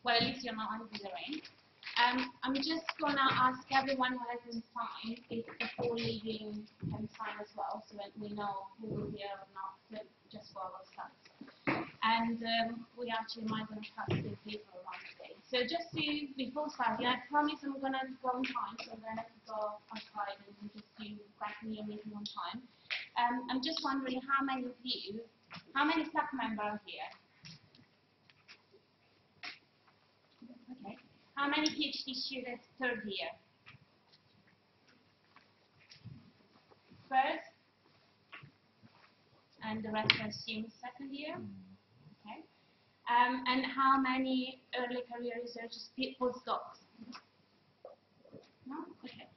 well, at least you're not under the rain. I'm just going to ask everyone who hasn't signed if before leaving can sign as well, so that we know who will be here or not, just for our stuff. And we actually might going to pass the paper around today. So just before starting, I promise I'm going to go on time, so I'm going to go outside and just do exactly your meeting on time. I'm just wondering how many staff members are here? Okay. How many PhD students third year? First? And the rest I assume second year? Okay. And how many early career researchers, postdocs? No? Okay.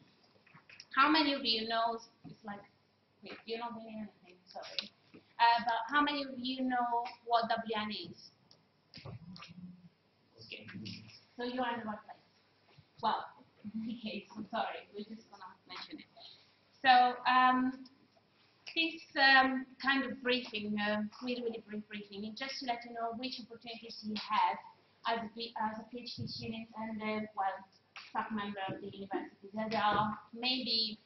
How many of you know, it's like, wait, you're not doing anything, sorry. But how many of you know what WN is? Okay. So you're in the right place. Well, okay, so sorry, we're just going to mention it. So this kind of briefing, really brief briefing, is just to let you know which opportunities you have as a PhD student and well, staff member of the university. That are maybe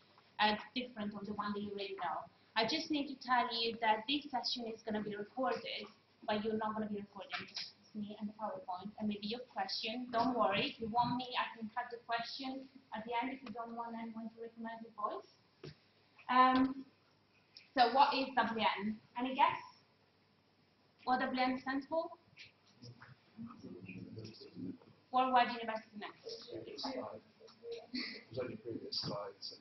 different from the one that you already know. I just need to tell you that this session is going to be recorded, but you're not going to be recording, just me and the PowerPoint, and maybe your question. Don't worry, if you want me, I can cut the question at the end if you don't want anyone to recognize your voice. So what is WN? Any guess? What WN stands for? Worldwide University Network. It was on your previous slides.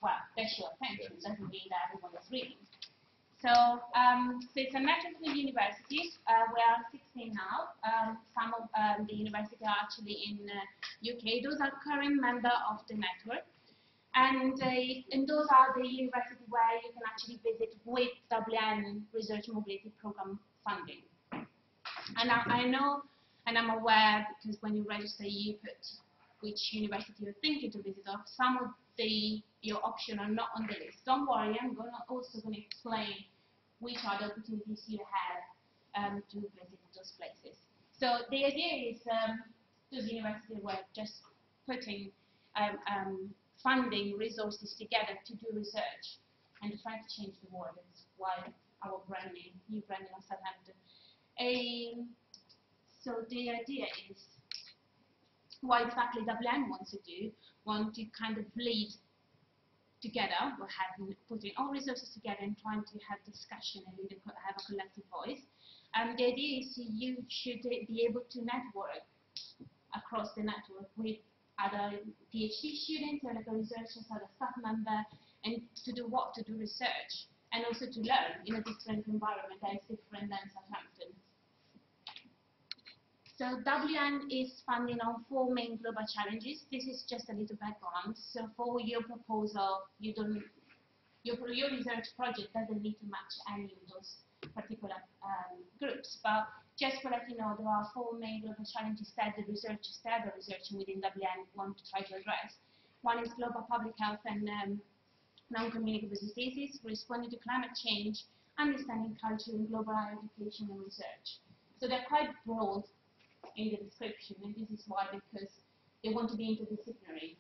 Well, that's your attention, doesn't mean that everyone is reading. So, it's a network of universities. We are 16 now. Some of the universities are actually in UK. Those are current members of the network. And those are the universities where you can actually visit with WN Research Mobility Program funding. And I know, and I'm aware, because when you register, you put which university you're thinking to visit, or some of your options are not on the list. Don't worry, I'm also going to explain which are the opportunities you have to visit those places. So the idea is those universities were just putting funding resources together to do research and to try to change the world. That's why our new branding of Southampton. So the idea is what exactly WN wants to kind of lead together, or putting all resources together and trying to have discussion and have a collective voice. The idea is you should be able to network across the network with other PhD students, other researchers, other staff members, and to do what? To do research, and also to learn in a different environment that is different than Southampton. So WN is funding on 4 main global challenges. This is just a little background. So for your proposal, your research project doesn't need to match any of those particular groups. But just to let you know, there are 4 main global challenges that the researchers that are researching within WN want to try to address. One is global public health and non-communicable diseases, responding to climate change, understanding culture, and global education and research. So they're quite broad in the description, and this is why, because they want to be interdisciplinary.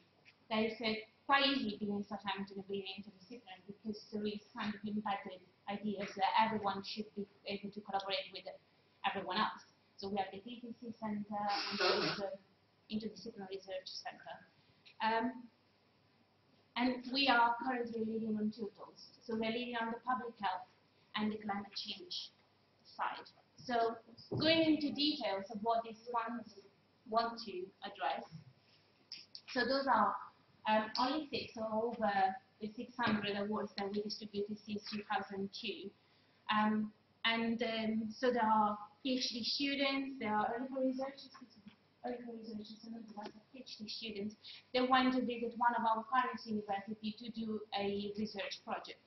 They said quite easy being Southampton and being interdisciplinary, because there is kind of embedded ideas that everyone should be able to collaborate with everyone else. So we have the DTC Centre and the Interdisciplinary Research Centre. And we are currently leading on 2 tools. So we're leading on the public health and the climate change side. So going into details of what these funds want to address. So those are only 6, so over the 600 awards that we distributed since 2002. So there are PhD students, there are early researchers, and PhD students. They want to visit one of our partners university to do a research project.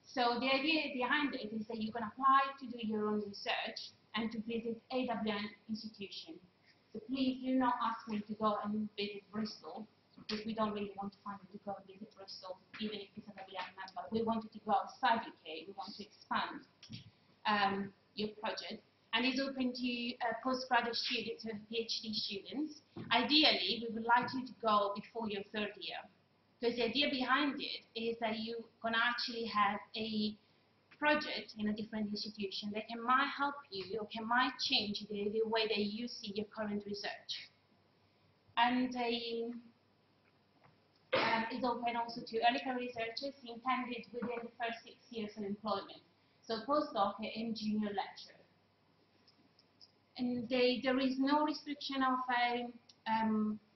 So the idea behind it is that you can apply to do your own research and to visit a WN institution. So please do not ask me to go and visit Bristol, because we don't really want to find you to go and visit Bristol, even if it's a WN member. We wanted to go outside UK, we want to expand your project, and is open to postgraduate students and PhD students. Ideally, we would like you to go before your third year, because the idea behind it is that you're going to actually have a project in a different institution that might help you or might change the way that you see your current research. And is open also to early career researchers intended within the first 6 years of employment, so postdoc and junior lecturer. And there is no restriction of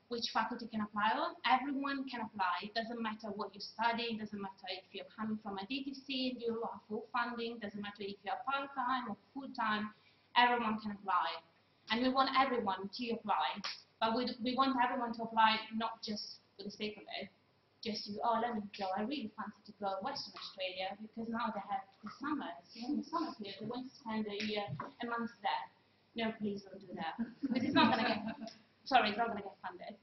which faculty can apply on. Everyone can apply. It doesn't matter what you study. It doesn't matter if you're coming from a DTC and you have full funding. It doesn't matter if you're part-time or full-time. Everyone can apply. And we want everyone to apply. But we want everyone to apply not just for the sake of it, just to, oh, let me go. I really fancy to go to Western Australia because now they have the summer. The summer period. They want to spend a month there. No, please don't do that. Because it's not going to get, sorry, it's not going to get funded.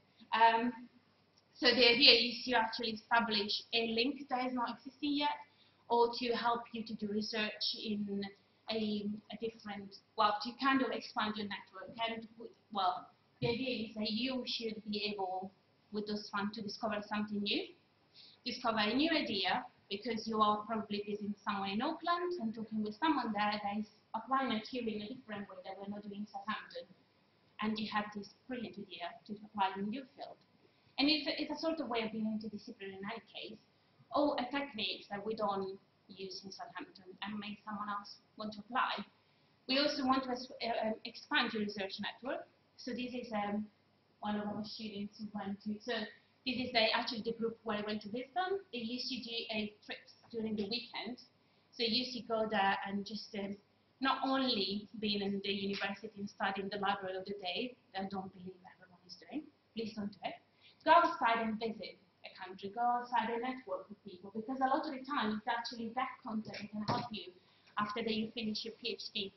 So the idea is to actually establish a link that is not existing yet, or to help you to do research in a different, well, to kind of expand your network. And, well, the idea is that you should be able, with those funds, to discover something new, discover a new idea, because you are probably visiting someone in Auckland and talking with someone there that is applying a theory in a different way that we're not doing in Southampton. And you have this brilliant idea to apply in your field. And it's a sort of way of being interdisciplinary in any case, or a technique that we don't use in Southampton and make someone else want to apply. We also want to expand your research network. So this is one of our students who went to, so this is actually the group where I went to visit them. They used to do a trip during the weekend. So they used to go there and just not only being in the university and studying the library of the day, that I don't believe everyone is doing, please don't do it. Go outside and visit a country, go outside and network with people, because a lot of the time it's actually that content that can help you after that you finish your PhD.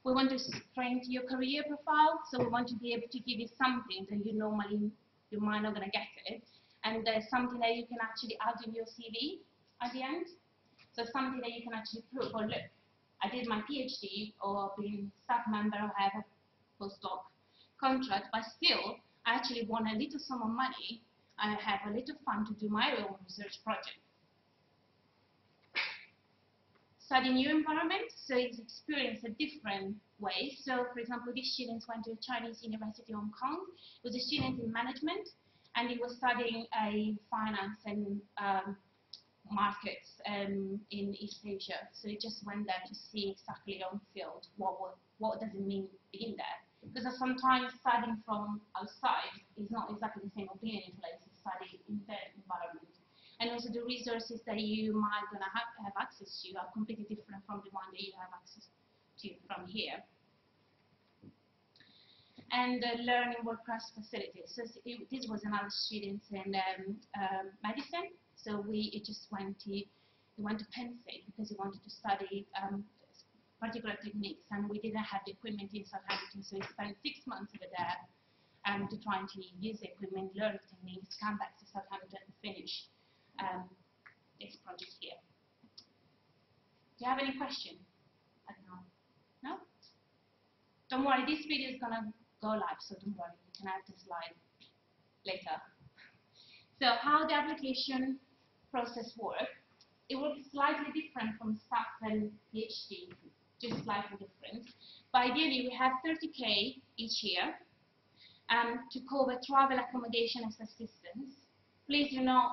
We want to strengthen your career profile, so we want to be able to give you something that you might not gonna get it, and something that you can actually add in your CV at the end. So something that you can actually prove, or look, I did my PhD, or being staff member, or have a postdoc contract, but still, I actually want a little sum of money, I have a little fund to do my own research project. Study new environments, so it's experienced a different way. So, for example, these students went to a Chinese university in Hong Kong. It was a student in management, and he was studying finance and markets in East Asia. So he just went there to see exactly on field what does it mean being there. Because sometimes studying from outside is not exactly the same as being in place to study in their environment. And also the resources that you might gonna have access to are completely different from the one that you have access to from here. And learning world-class facilities. So this was another student in medicine. So he went to Penn State because he wanted to study particular techniques, and we didn't have the equipment in Southampton, so he spent 6 months over there to try to use the equipment, learn techniques, come back to Southampton and finish this project here. Do you have any questions? I don't know. No? Don't worry, this video is gonna go live, so don't worry, you can have the slide later. So how the application process works, it works slightly different from staff and PhD, just slightly different. But ideally, we have 30K each year to cover travel, accommodation, and assistance. Please do not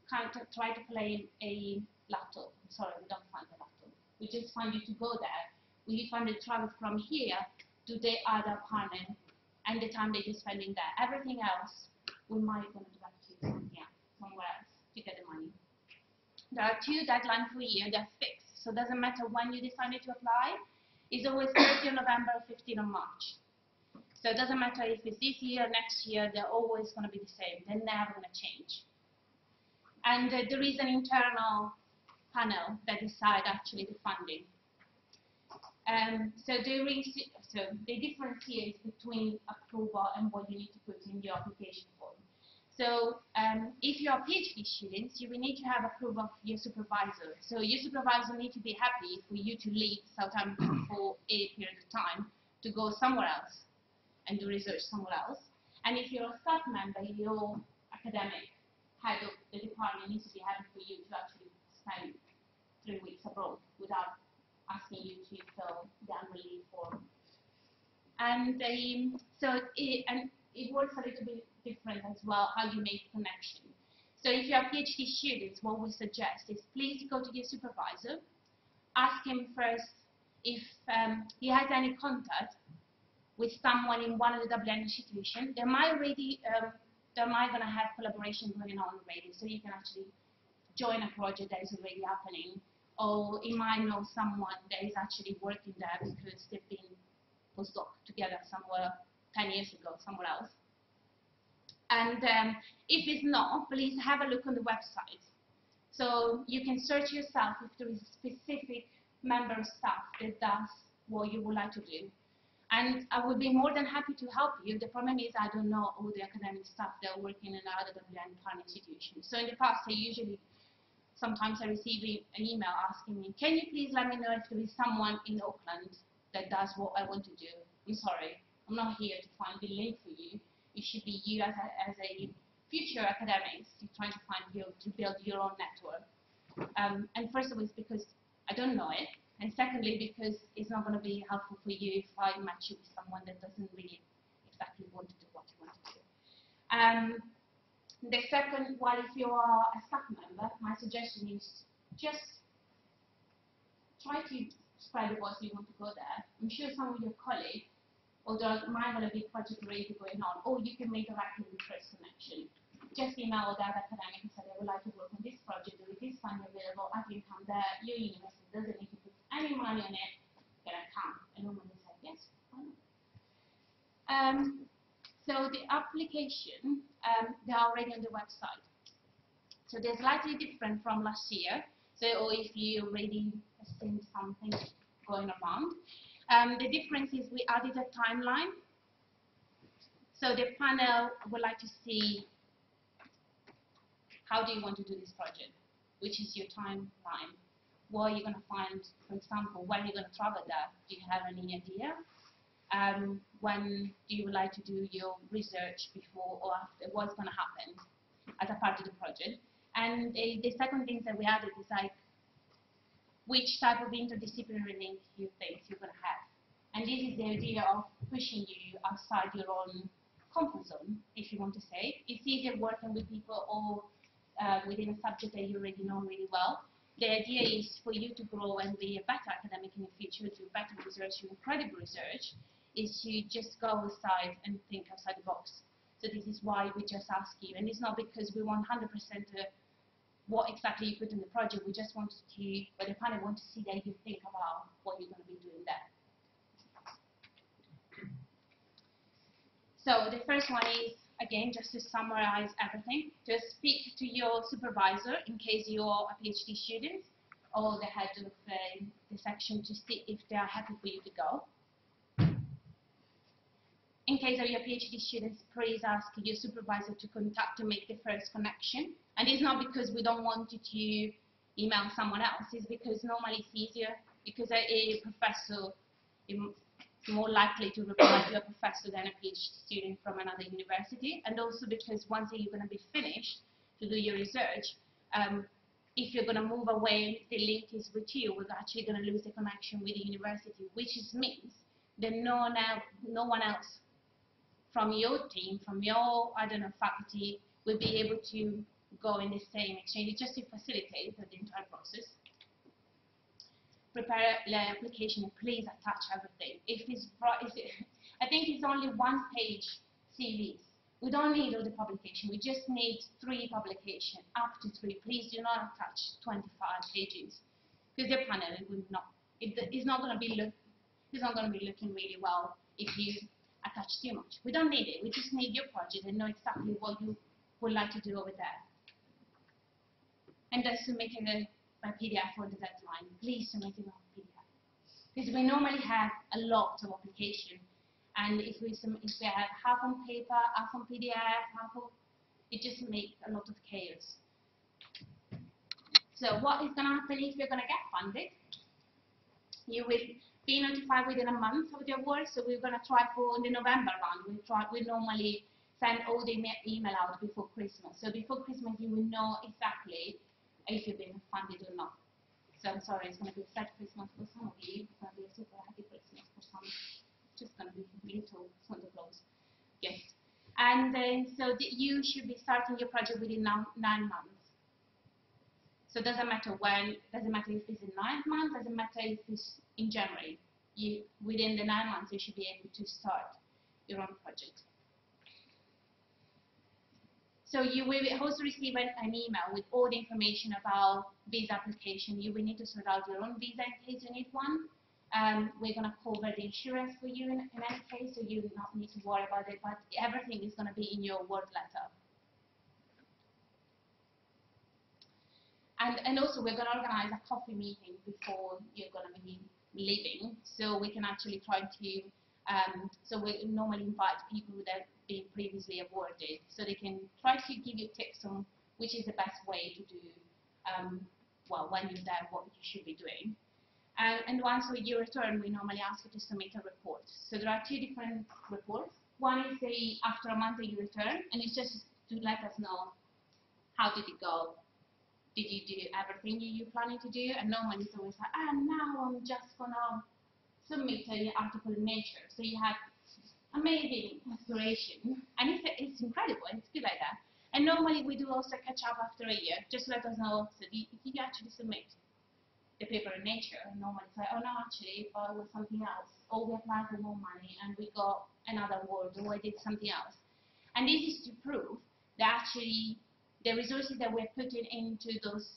try to claim a laptop. I'm sorry, we don't fund a laptop. We just fund you to go there. We fund the travel from here to the other partner and the time that you're spending there. Everything else, we might going to direct you somewhere else to get the money. There are 2 deadlines per year, they're fixed. So it doesn't matter when you decided to apply. It's always 30 of November, 15 of March. So it doesn't matter if it's this year, next year, they're always going to be the same. They're never going to change. And there is an internal panel that decides actually the funding. So the difference here is between approval and what you need to put in your application form. So if you are PhD students, you will need to have approval of your supervisor. So your supervisor needs to be happy for you to leave Southampton for a period of time to go somewhere else and do research somewhere else. And if you're a staff member, your academic head of the department needs to be happy for you to actually spend 3 weeks abroad without asking you to fill the annual leave form. And it works a little bit different as well, how you make connection. So if you are PhD students, what we suggest is please go to your supervisor, ask him first if he has any contact with someone in one of the WN institutions. They might already, they might gonna have collaboration going on already, so you can actually join a project that is already happening, or you might know someone that is actually working there because they've been postdoc together somewhere 10 years ago, somewhere else. And if it's not, please have a look on the website. So you can search yourself if there is a specific member of staff that does what you would like to do. And I would be more than happy to help you. The problem is I don't know all the academic staff that are working in other WN partner institutions. So in the past, sometimes I receive an email asking me, can you please let me know if there is someone in Auckland that does what I want to do? I'm sorry, I'm not here to find the link for you. It should be you as a future academics trying to build your own network. And first of all, it's because I don't know it. And secondly, because it's not going to be helpful for you if I match you with someone that doesn't really exactly want to do what you want to do. The second, well, if you are a staff member, my suggestion is just try to spread the word so you want to go there. I'm sure some of your colleagues, or there might have a big project already going on, or you can make directly with First Connection. Just email that academic and say, I would like to work on this project, there is this funding available, I can come there, your university doesn't need to put any money on it, can I come? And normally say, yes, why not? So the application, they are already on the website. So they're slightly different from last year. So, or if you already have seen something going around. The difference is we added a timeline. So the panel would like to see how do you want to do this project, which is your timeline. What are you going to find, for example, when you're going to travel there? Do you have any idea? When do you like to do your research before or after? What's going to happen as a part of the project? And the second thing that we added is like which type of interdisciplinary link you think you're going to have. And this is the idea of pushing you outside your own comfort zone, if you want to say. It's easier working with people or within a subject that you already know really well. The idea is for you to grow and be a better academic in the future, do better research, do incredible research, is to just go outside and think outside the box. So this is why we just ask you, and it's not because we want 100% what exactly you put in the project, we just want to, but the panel want to see that you think about what you're going to be doing there. So the first one is, again, just to summarize everything, just speak to your supervisor in case you're a PhD student or the head of the section to see if they are happy for you to go. In case of your PhD students, please ask your supervisor to make the first connection. And it's not because we don't want you to email someone else, it's because normally it's easier, because a professor is more likely to reply to a professor than a PhD student from another university, and also because once you're going to be finished to do your research, if you're going to move away, the link is with you, we're actually going to lose the connection with the university, which means that no one else from your team, from your, I don't know, faculty, will be able to go in the same exchange, just to facilitate the entire process. Prepare the application and please attach everything. If it's, I think it's only 1 page CVs. We don't need all the publication. We just need 3 publications, up to 3. Please do not attach 25 pages, because the panel will not. It's not going to be looking really well if you attach too much. We don't need it. We just need your project and know exactly what you would like to do over there. And just submit a PDF for the deadline. Please submit it on PDF, because we normally have a lot of application, and if we have half on paper, half on PDF, It just makes a lot of chaos. So what is going to happen if you're going to get funded? You will be notified within a month of the award. So we're going to try for the November round. We normally send all the email out before Christmas. So before Christmas, you will know exactly if you've been funded or not. So I'm sorry, it's going to be a sad Christmas for some of you. It's going to be a super happy Christmas for some. It's just going to be little Santa Claus gift. And then you should be starting your project within 9 months. So it doesn't matter when, doesn't matter if it's in 9 months, doesn't matter if it's in January. Within the 9 months, you should be able to start your own project. So you will also receive an email with all the information about visa application. You will need to sort out your own visa in case you need one. We're going to cover the insurance for you in any case, so you do not need to worry about it, but everything is going to be in your award letter. And also we're going to organize a coffee meeting before you're going to be leaving, so we can actually try to, so we normally invite people that have been previously awarded, so they can try to give you tips on which is the best way to do, well, when you're there, what you should be doing. And once you return, we normally ask you to submit a report. So there are 2 different reports. One is after a month that you return, and it's just to let us know how did it go. Did you do everything you're planning to do? And normally it's always like, now I'm just going to submit an article in Nature. So you have amazing inspiration, and it's incredible, it's good like that. And normally we do also catch up after a year, just let us know, so did you actually submit the paper in Nature? And normally it's like, oh no, actually, it was something else. Or we applied for more money and we got another award, or I did something else. And this is to prove that actually the resources that we're putting into those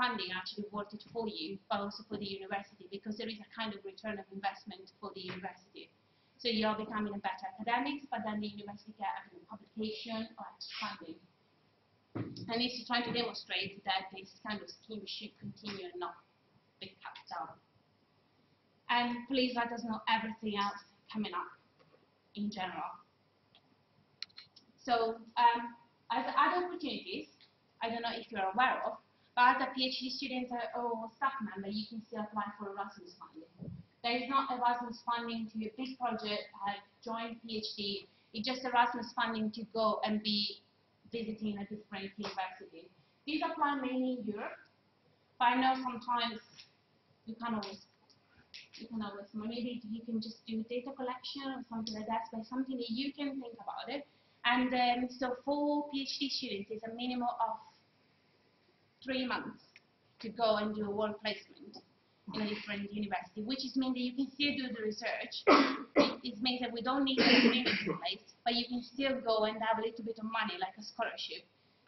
funding actually worth it for you, but also for the university, because there is a kind of return of investment for the university. So you're becoming a better academics, but then the university gets a publication or funding. And it's trying to demonstrate that this kind of scheme should continue and not be cut down. And please let us know everything else coming up in general. So as other opportunities, I don't know if you're aware of, but as a PhD student or staff member, you can still apply for Erasmus funding. There is not Erasmus funding to a big project, join PhD. It's just Erasmus funding to go and be visiting a different university. These apply mainly in Europe, but I know sometimes you can always, maybe you can just do data collection or something like that, but something that you can think about it. And so for PhD students, it's a minimum of 3 months to go and do a work placement in a different university, which means that you can still do the research. It means that we don't need to put in place, but you can still go and have a little bit of money, like a scholarship.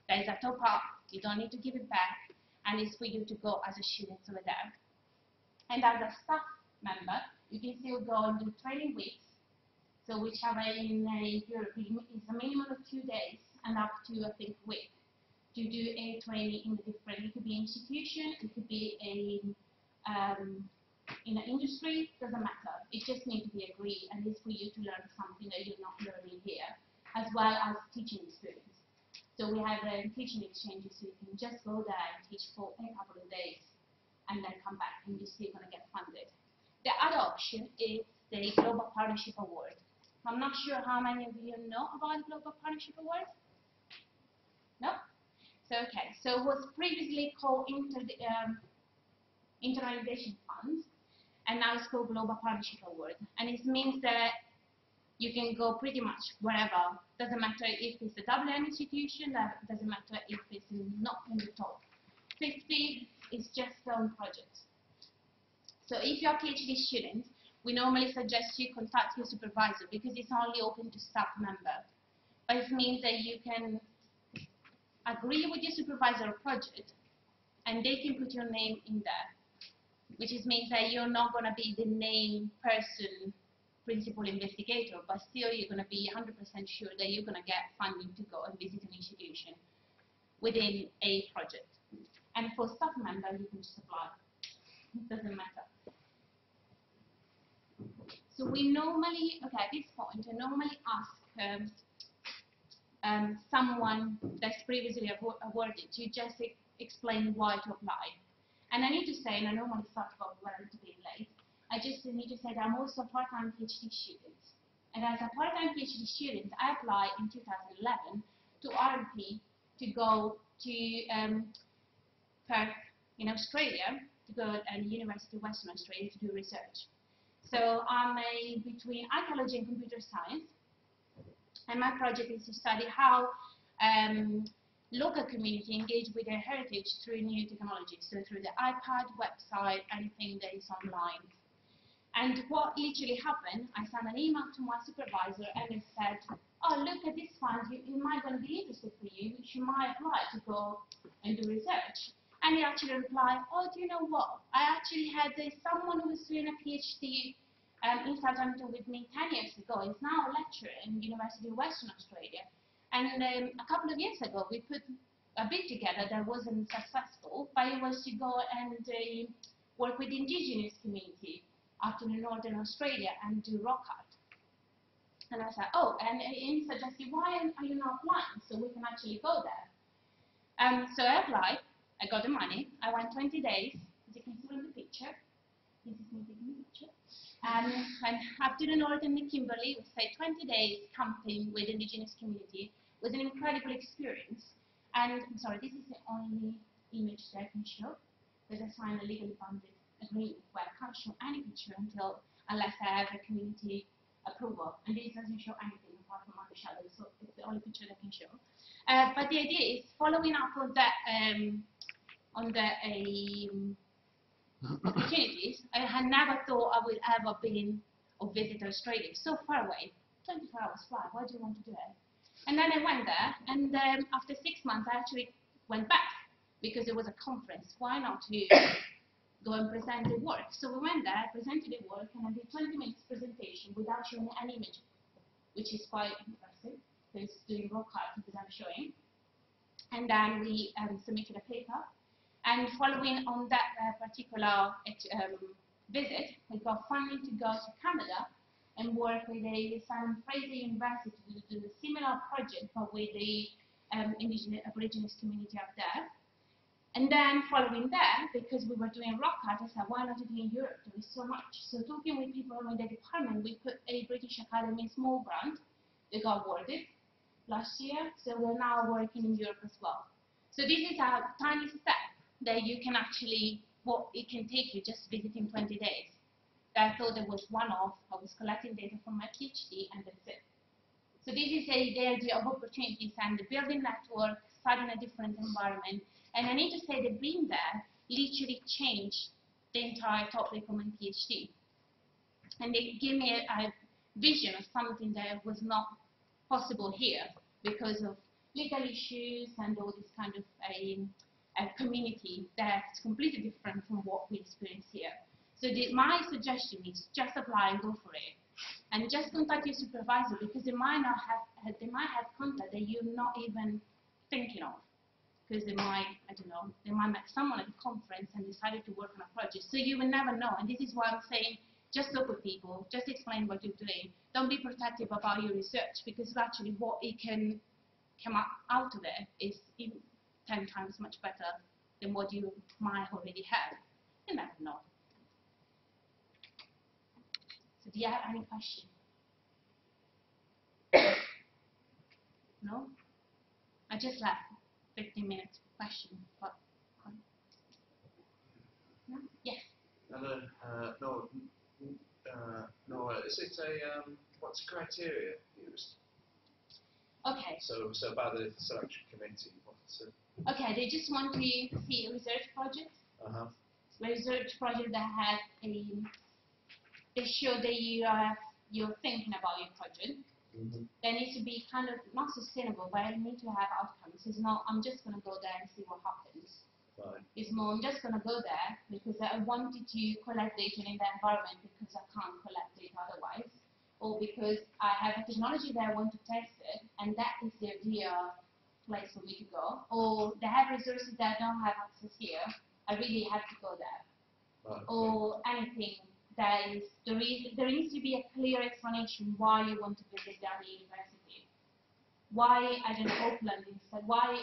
There is a top up, you don't need to give it back, and it's for you to go as a student over there. And as a staff member, you can still go and do training weeks. So whichever in Europe is a minimum of 2 days and up to, I think, a week to do a training in the different, it could be institution, it could be in an industry, doesn't matter. It just needs to be agreed, and it's for you to learn something that you're not learning here, as well as teaching experience. So we have teaching exchanges, so you can just go there and teach for a couple of days and then come back and you're still going to get funded. The other option is the Global Partnership Award. I'm not sure how many of you know about the Global Partnership Award. No? So, okay. So it was previously called Internalization Funds, and now it's called Global Partnership Award. And it means that you can go pretty much wherever. Doesn't matter if it's a WM institution, doesn't matter if it's not in the top 50, it's just your own project. So if you're a PhD student, we normally suggest you contact your supervisor because it's only open to staff members. But it means that you can agree with your supervisor of project and they can put your name in there, which means that you're not going to be the named person, principal investigator, but still you're going to be 100% sure that you're going to get funding to go and visit an institution within a project. And for staff members, you can just apply. It doesn't matter. So we normally, okay, at this point, I normally ask someone that's previously awarded to just explain why to apply. And I need to say, and I normally start about where to be late, I just need to say that I'm also a part-time PhD student. And as a part-time PhD student, I applied in 2011 to RMP to go to Perth in Australia, to go at the University of Western Australia to do research. So I'm between archaeology and computer science, and my project is to study how local community engage with their heritage through new technologies, so through the iPad, website, anything that is online. And what literally happened, I sent an email to my supervisor and it said, oh, look at this fund, it might going to be interesting for you, you might apply to go and do research. And he actually replied, oh, do you know what? I actually had someone who was doing a PhD in Southampton with me 10 years ago. He's now a lecturer in the University of Western Australia. And a couple of years ago, we put a bid together that wasn't successful, but it was to go and work with the indigenous community up in Northern Australia and do rock art. And I said, oh, and he suggested, why are you not applying so we can actually go there? So I applied, I got the money, I went 20 days, as you can see on the picture. This is me taking the picture. And up to the north in the Kimberley, we stayed 20 days camping with the indigenous community. It was an incredible experience. And I'm sorry, this is the only image that I can show, because I signed a legally binding agreement where I can't show any picture unless I have a community approval. And this doesn't show anything apart from my shadow, so it's the only picture that I can show. But the idea is following up on that, opportunities. I had never thought I would ever been or visit Australia. It's so far away, 24 hours flight. Why do you want to do it? And then I went there, and after 6 months, I actually went back because it was a conference. Why not to go and present the work? So we went there, presented the work, and I did 20 minutes presentation without showing any image, which is quite impressive because doing rock art because I'm showing. And then we submitted a paper. And following on that particular visit, we got funding to go to Canada and work with the Simon Fraser University to do a similar project, but with the Aborigines community up there. And then following that, because we were doing rock art, I said, why not do it in Europe? There is so much. So talking with people in the department, we put a British Academy small grant. They got awarded last year, so we're now working in Europe as well. So this is a tiny step that you can actually, what it can take you just visiting 20 days. I thought it was one-off. I was collecting data from my PhD, and that's it. So this is the idea of opportunities and the building network, studying a different environment. And I need to say that being there literally changed the entire topic of my PhD. And they gave me a vision of something that was not possible here because of legal issues and all this kind of a community that's completely different from what we experience here. So my suggestion is just apply and go for it. And just contact your supervisor because they might have contact that you're not even thinking of. Because they might, I don't know, they might meet someone at the conference and decided to work on a project. So you will never know. And this is why I'm saying just talk with people, just explain what you're doing. Don't be protective about your research because actually what it can come out of it is 10 times much better than what you might already have. You never know. So do you have any questions? No? I just left 15 minutes for questions, but no? Yes. No, is it what's the criteria used? Okay. So by the selection committee, what's it? Okay, they just want to see a research project. Uh-huh. A research project that has they show that you're thinking about your project. Mm-hmm. There needs to be kind of not sustainable, but I need to have outcomes. It's not I'm just going to go there and see what happens. Right. It's more I'm just going to go there because I wanted to collect data in the environment because I can't collect data otherwise, or because I have a technology that I want to test it, and that is the ideal place for me to go, or they have resources that I don't have access here. I really have to go there, Right. or anything. There needs to be a clear explanation why you want to visit that university. why I don't know Auckland instead, why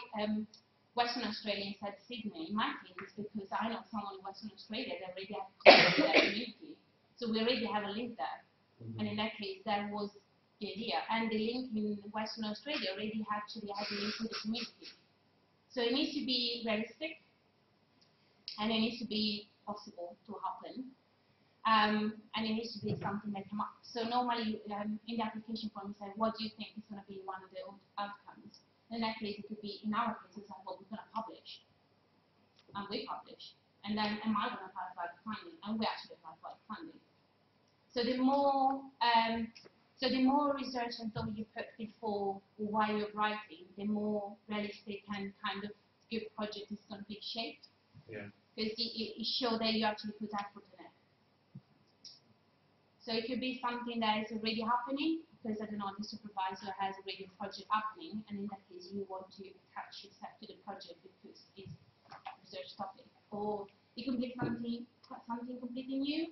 Western Australia instead Sydney. In my case, it's because I know someone in Western Australia that already have contact with that community, so we already have a link there. And in that case, that was the idea. And the link in Western Australia already actually has a link to the community. So it needs to be realistic, and it needs to be possible to happen. And it needs to be something that come up. So normally in the application form, you say, what do you think is going to be one of the outcomes? In that case, it could be, in our case, it's like, well, we're going to publish. And we publish. And then, am I going to apply for the funding? And we actually apply for the funding. So the more research and thought you put before while you're writing, the more realistic and kind of good project is going to be shaped. Yeah. Because it shows that you actually put effort in it. So it could be something that is already happening, because I don't know, the supervisor has already a project happening, and in that case you want to attach yourself to the project because it's a research topic. Or it could be something completely new.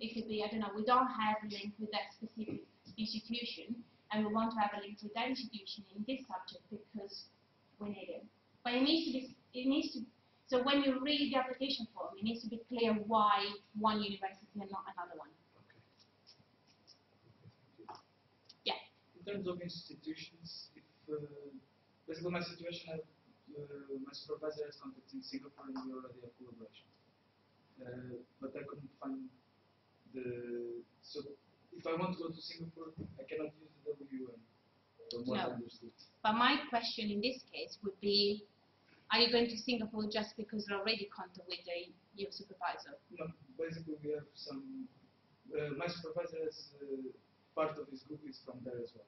It could be, I don't know, we don't have a link with that specific institution, and we want to have a link with that institution in this subject because we need it. But it needs to, so when you read the application form, it needs to be clear why one university and not another one. In terms of institutions, if basically my situation, my supervisor has contacted in Singapore and we already have collaboration. But I couldn't find so if I want to go to Singapore, I cannot use the WM, from what I understood. But my question in this case would be, are you going to Singapore just because you're already contact with your supervisor? No, basically we have some, my supervisor has part of his group is from there as well.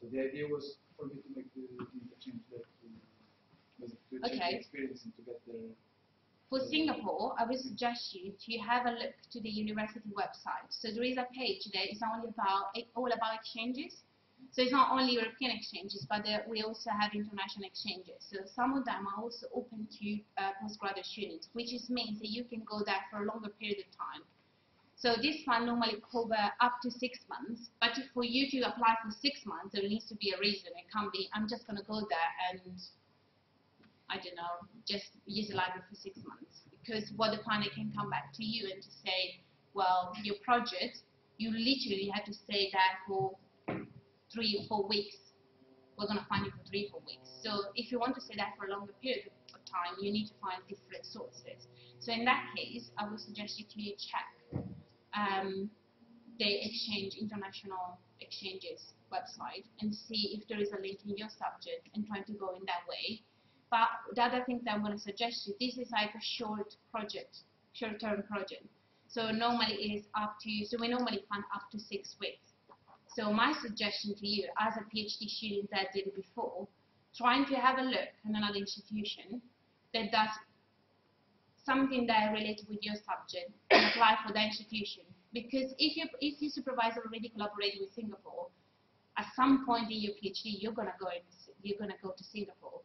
So the idea was for me to make the interchange there to change the experience and to get there. For Singapore, I would suggest you to have a look to the university website. So there is a page there. It's only all about exchanges. So it's not only European exchanges, but we also have international exchanges. So some of them are also open to postgraduate students, which means that you can go there for a longer period of time. So this one normally covers up to 6 months, but for you to apply for 6 months, there needs to be a reason. It can't be, I'm just going to go there and, I don't know, just use the library for 6 months. Because what the partner can come back to you and to say, well, your project, you literally have to stay there for 3 or 4 weeks. We're going to find you for 3 or 4 weeks. So if you want to stay there for a longer period of time, you need to find different sources. So in that case, I would suggest you to check the international exchanges website and see if there is a link in your subject and try to go in that way. But the other thing that I'm going to suggest you, this is like a short-term project. So normally it is so we normally fund up to 6 weeks. So my suggestion to you, as a PhD student that did it before, trying to have a look at another institution that does something that related with your subject and apply for that institution. Because if your supervisor already collaborated with Singapore, at some point in your PhD, you're gonna go to Singapore.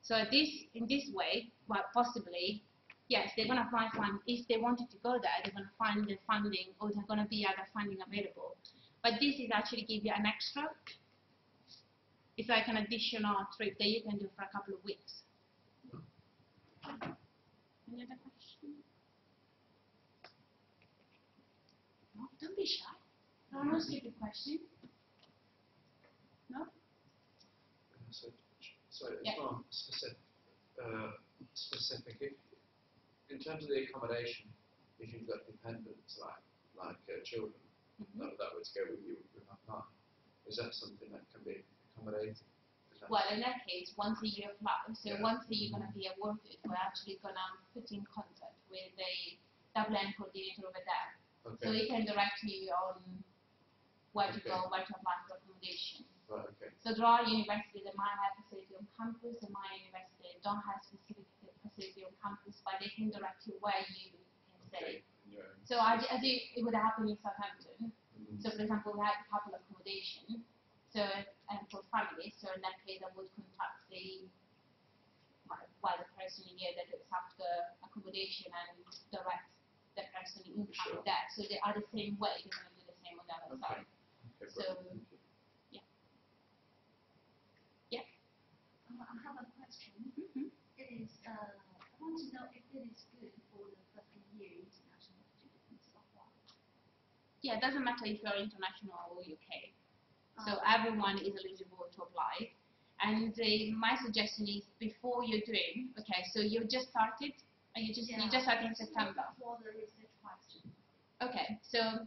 So in this way, well, possibly, yes, they're gonna find fund. If they wanted to go there, they're gonna find the funding, or they're gonna be other funding available. But this is actually give you an extra. It's like an additional trip that you can do for a couple of weeks. Any other question? No, don't be shy. No, no stupid question. No? So it's not specific. In terms of the accommodation, if you've got dependents like children, that would go with you with my partner. Is that something that can be accommodated? Well, in that case, once a year flat. So once a year you're going to be awarded, we're actually going to put in contact with a WM coordinator over there. Okay. So he can direct you on where to go, where to apply for accommodation. Right, okay. So there are universities that might have facility on campus, and my university don't have specific facility on campus, but they can direct you where you can stay. Yeah. So I do, it would happen in Southampton. So for example, we have a couple of accommodation. So, and for families, so in that case, I would contact the person in here that looks after accommodation and direct the person in there. So they are the same way, they're going to do the same on the other side. Okay, So, thank you. yeah. I want to know if it is good for the first year international students or what. Yeah, it doesn't matter if you're international or UK. So everyone is eligible to apply. And my suggestion is before you're doing, okay, so you just started, and you just started in September. For the research question. Okay, so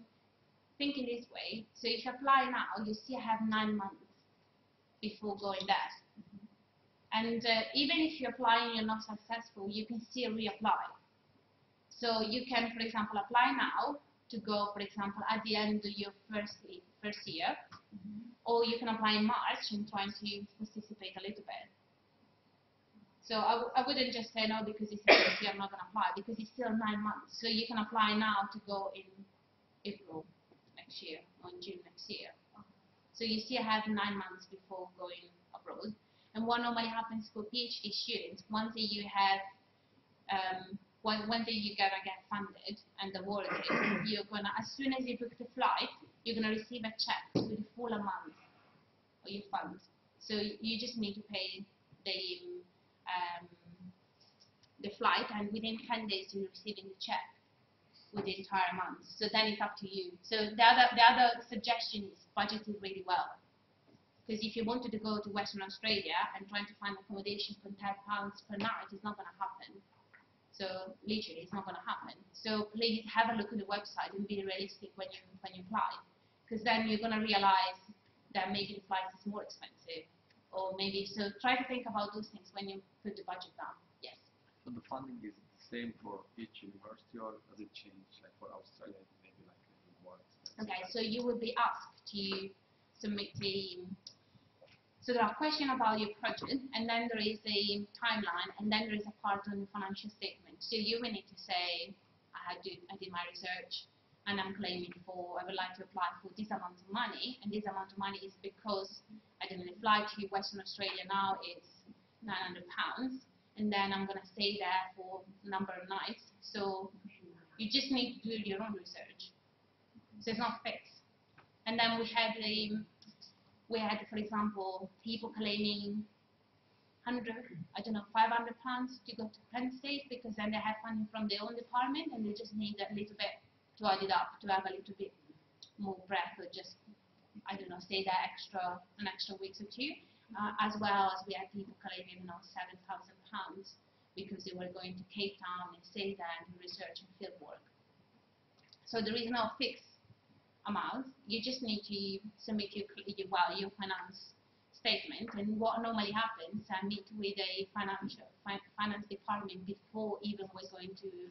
think in this way. So if you apply now, you still have 9 months before going there. And even if you apply and you're not successful, you can still reapply. So you can, for example, apply now to go, for example, at the end of your first year, or you can apply in March and try to participate a little bit. So I wouldn't just say no because it's first year, I'm not going to apply, because it's still 9 months. So you can apply now to go in April next year or in June next year. So you still have 9 months before going abroad. And what normally happens for PhD students, once you have once you're gonna get funded and awarded, you're gonna, as soon as you book the flight, you're gonna receive a check with the full amount of your funds. So you just need to pay the flight, and within 10 days you're receiving the check with the entire amount. So then it's up to you. So the other suggestion is budget it really well. Because if you wanted to go to Western Australia and trying to find accommodation for £10 per night, it's not going to happen. So literally, it's not going to happen. So please have a look at the website and be realistic when you apply, because then you're going to realize that maybe the flight is more expensive, or maybe, so try to think about those things when you put the budget down. Yes. So the funding is the same for each university, or does it change? Like for Australia, maybe like more expensive. Okay, so you will be asked to submit so there are questions about your project, and then there is a timeline, and then there is a part on the financial statement. So you will need to say, I did my research, and I'm claiming I would like to apply for this amount of money, and this amount of money is because I didn't fly to Western Australia now, it's £900, and then I'm going to stay there for a number of nights. So you just need to do your own research. So it's not fixed. And then we had, for example, people claiming £500 to go to Penn State, because then they have funding from their own department, and they just need a little bit to add it up, to have a little bit more breath, or just, stay there an extra week or two. As well as we had people claiming, £7,000 because they were going to Cape Town and stay there and do research and field work. So there is no fixed amount. You just need to submit your finance statement, and what normally happens, I meet with a finance department before even we're going to the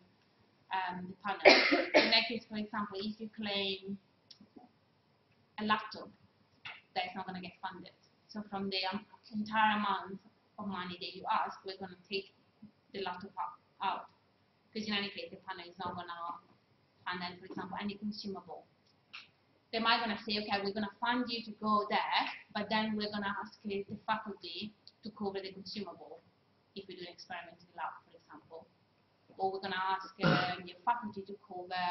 panel. In that case, for example, if you claim a laptop, that's not going to get funded. So from the entire amount of money that you ask, we're going to take the laptop out, because in any case the panel is not going to fund, for example, any consumable. They might going to say, okay, we're going to fund you to go there, but then we're going to ask the faculty to cover the consumable if we do an experimental lab, for example. Or we're going to ask your faculty to cover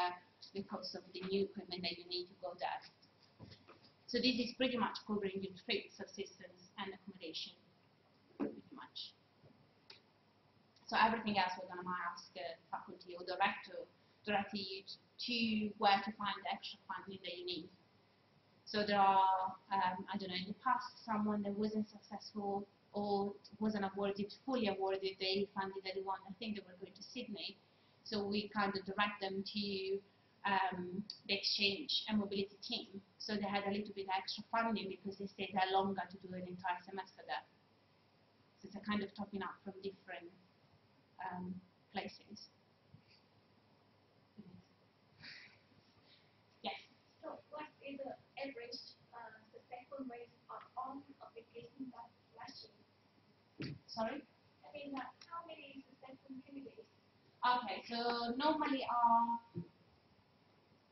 the cost of the new equipment that you need to go there. So this is pretty much covering your trip, subsistence, and accommodation, pretty much. So everything else we're going to ask faculty or director directly to where to find the extra funding that you need. So there are, in the past, someone that wasn't successful or wasn't fully awarded the funding that they want. I think they were going to Sydney. So we kind of direct them to the exchange and mobility team. So they had a little bit extra funding because they stayed there longer to do an entire semester there. So it's a kind of topping up from different places. Yes. So what is the average successful rate on application last year? Sorry? I mean, how many successful candidates? Okay, so normally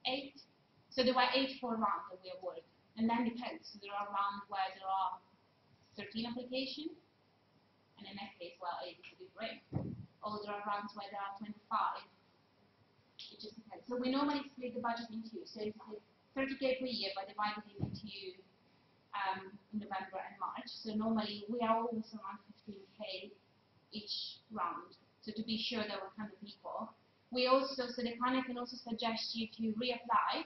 8. So there were 8 for a round that we awarded, and then depends. So there are rounds where there are 13 applications, and in that case, well, 8 is a good rate. Or there are rounds where there are 25. It just depends. So we normally split the budget in 2. So it's 30k per year, but divided into in November and March. So normally we are always around 15k each round. So to be sure there were kind of people. We also, so the panel can also suggest you to reapply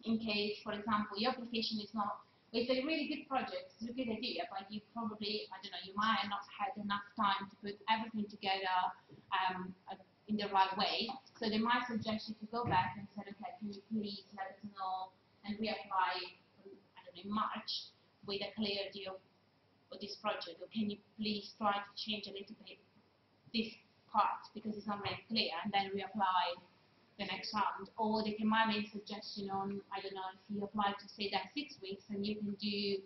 in case, for example, your application is not, it's a really good project, it's a good idea, but you probably, I don't know, you might have not had enough time to put everything together in the right way. So they might suggest you to go back and say, okay, can you please let us know and reapply, I don't know, in March with a clear deal for this project, or can you please try to change a little bit this part because it's not very clear, and then reapply the next round. Or they can might make a suggestion on, I don't know, if you apply to say that 6 weeks, and you can do,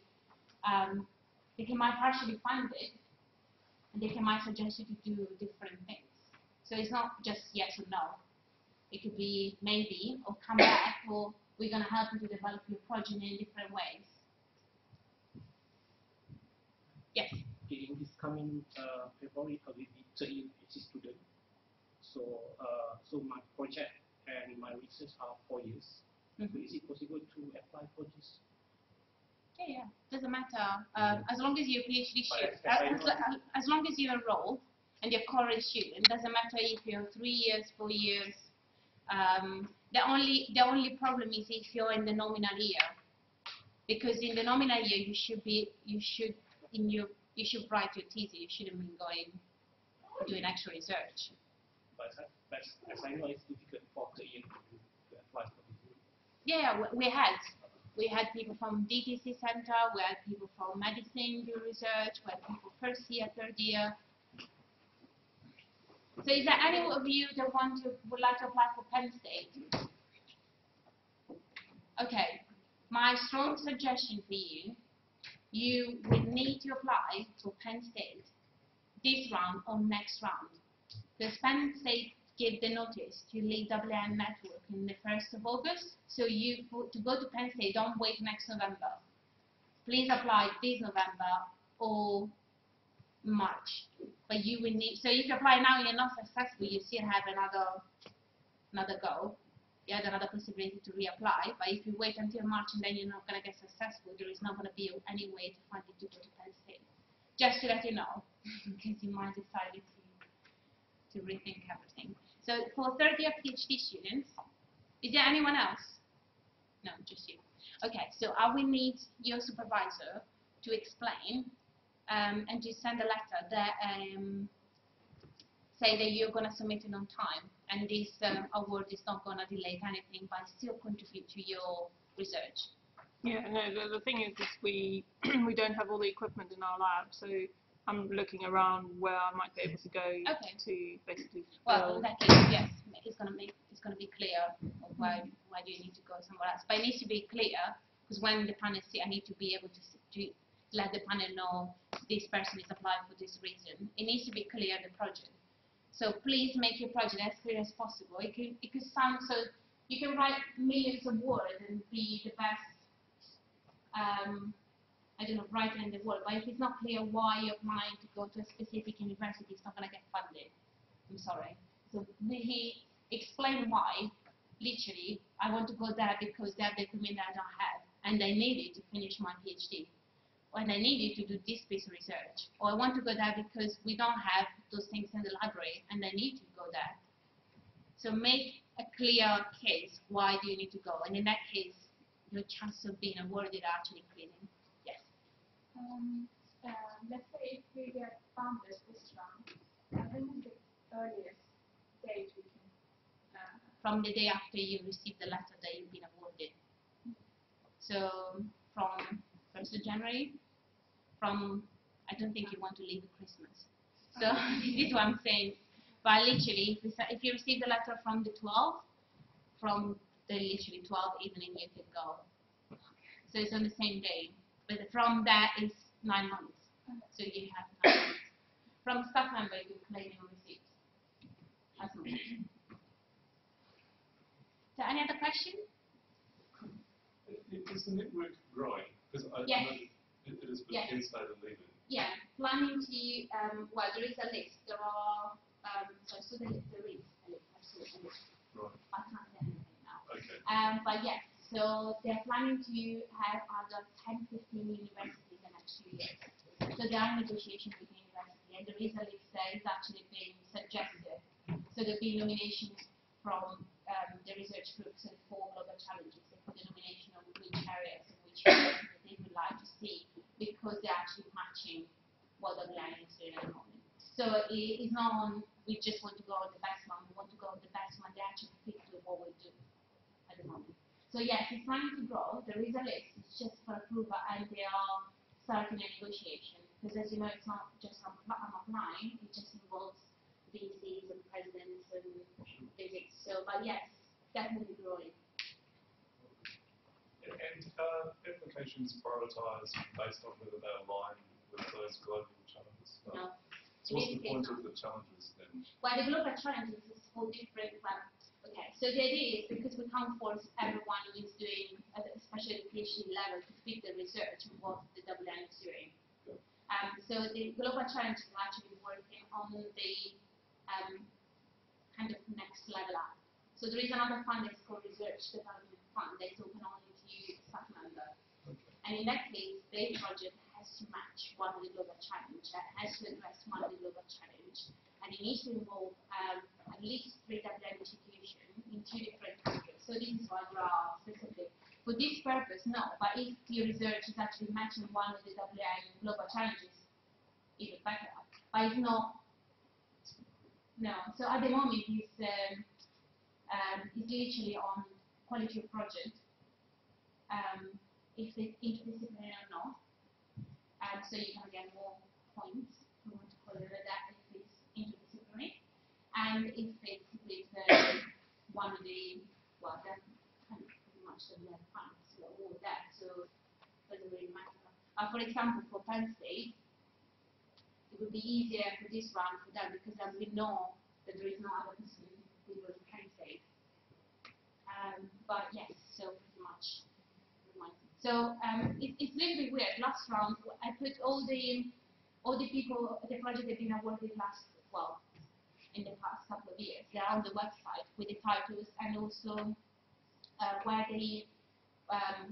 they can might partially fund it, and they can might suggest you to do different things. So it's not just yes or no. It could be maybe, or come back, or we're going to help you to develop your project in different ways. Yes? In this coming February, I will be 30 PhD student. So, so my project and my research are 4 years. So is it possible to apply for this? Yeah, doesn't matter. As long as you're a PhD student, But as long as you enroll and you're a current student, doesn't matter if you're 3 years, 4 years. The only problem is if you're in the nominal year, because in the nominal year you should write your thesis. You shouldn't be going doing actual research. But as I know, it's difficult for the year to apply for this. Yeah, we had people from DTC Center, we had people from medicine do research, we had people first year, third year. So is there any of you that would like to apply for Penn State? Okay, my strong suggestion for you, you will need to apply for Penn State this round or next round. Because Penn State gave the notice to leave WM network in the 1st of August, so to go to Penn State, don't wait next November. Please apply this November or March. But you will need, so if you apply now and you're not successful, you still have another go. You have another possibility to reapply. But if you wait until March and then you're not going to get successful, there is not going to be any way to find you to go to Penn State. Just to let you know, because you might decide to rethink everything. So for third-year PhD students, is there anyone else? No, just you. Okay, so I will need your supervisor to explain and to send a letter that say that you're going to submit it on time, and this award is not going to delay anything, but still contribute to your research. Yeah, no, the thing is we we don't have all the equipment in our lab, so I'm looking around where I might be able to go to basically. Well, in that case, yes, it's going to be clear of why do you need to go somewhere else. But it needs to be clear, because when the panel see, I need to be able to let the panel know this person is applying for this reason. It needs to be clear, the project. So please make your project as clear as possible. It could sound so, you can write millions of words and be the best, I don't know, writer in the world, but if it's not clear why you're applying to go to a specific university, it's not going to get funded. I'm sorry. So he explained why, literally, I want to go there because they have the equipment that I don't have, and I need it to finish my PhD. And I need it to do this piece of research. Or I want to go there because we don't have those things in the library, and I need to go there. So make a clear case, why do you need to go? And in that case, your chance of being awarded are actually increasing. Yes? Let's say if we get funded this round, when is the earliest date we can? From the day after you receive the letter that you've been awarded. So from 1st of January, I don't think you want to leave at Christmas. So this is what I'm saying. But literally, if you receive the letter from the 12th, from the literally 12th evening, you can go. So it's on the same day. But from that is 9 months. So you have 9 months. From staff member, you can claim your receipts. As much. So any other question? Is the network growing? Because I Yes. know it is Yes. inside and leaving. Yeah, planning to, well, there is a list. There are, so there is a list, absolutely. Right. I can't say anything now. Okay. But yes, so they're planning to have other 10, 15 universities in the next few years. So there are negotiations with the university, and there is a list that is actually being suggested. So there'll be nominations from the research groups and 4 global challenges. They put the nomination on which areas and which areas that they would like to see, because they're actually matching what the line is doing at the moment. So it's not on, we just want to go on the best one, we want to go on the best one, they actually fit with what we do at the moment. So yes, it's planning to grow, there is a list, it's just for approval, and they are starting a negotiation, because as you know, it's not just on applying, it just involves VCs and presidents and visits. So, but yes, definitely growing. And applications prioritised based on whether they align with those global challenges? No. So what's the point of the challenges then? Well, the global challenges is for different, okay, so the idea is because we can't force everyone who is doing a special education level to fit the research and what the WN is doing. So the global challenges are actually working on the kind of next level up. So there is another fund that's called Research Development Fund that's open only to staff members. Okay. And in that case, their project has to match one of the global challenge, has to address one of the global challenge, and it needs to involve at least 3 WN institutions in 2 different countries. So this is why there are specific. For this purpose, no, but if your research is actually matching one of the WN global challenges, even better. But it's not, no. So at the moment, it's literally on quality of project, if it's interdisciplinary or not. So you can get more points, if we want to call it that, if it's interdisciplinary. And if it's with one of the, well, that's kind of pretty much the funds, so all of that, so it doesn't really matter. For example, for Penn State, it would be easier for this round for them, because then we know that there is no other person who goes to Penn State. But yes, so pretty much. So it's a little bit weird. Last round, I put all the people, the project they've been awarded in the past couple of years. They're on the website with the titles and also where they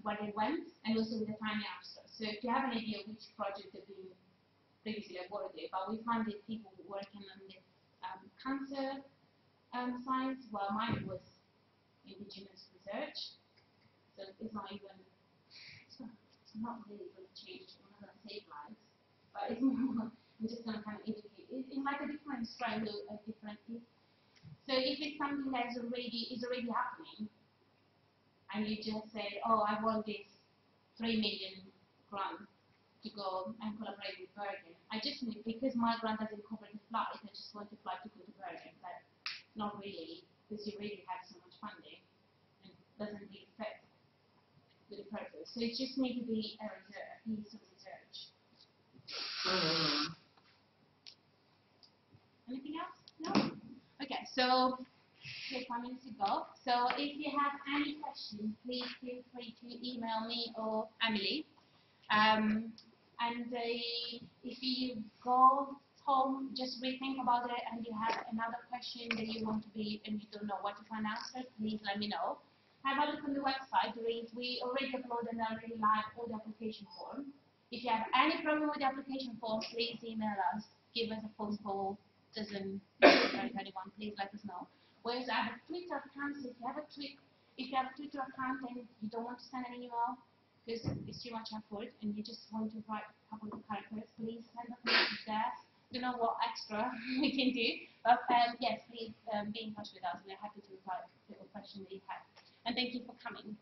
went, and also with the tiny abstract. So if you have an idea of which project they've been previously awarded, but we funded people working on the cancer science, while mine was indigenous research. So it's not even. It's not really going to change, we're not going to save lives, but it's more, I'm just going to kind of indicate, it's like a different strand of different things. So if it's something that is already happening, and you just say, oh, I want this 3 million grant to go and collaborate with Bergen, I just need, because my grant doesn't cover the flight, I just want the flight to go to Bergen, but not really, because you already have so much funding, and it doesn't really fit with the purpose. So it just needs to be a piece of research. Anything else? No? Okay, so 5 minutes to go. So if you have any questions, please feel free to email me or Emily. And if you go home, just rethink about it, and you have another question that you want to be and you don't know what to find answers, please let me know. Have a look on the website. We already uploaded and already live all the application form. If you have any problem with the application form, please email us. Give us a phone call. Doesn't matter to anyone. Please let us know. Whereas I have a Twitter account. So if you have a Twitter account and you don't want to send an email because it's too much effort and you just want to write a couple of characters, please send us a message there. Don't know what extra we can do, but yes, please be in touch with us. We're happy to reply to the question that you have. And thank you for coming.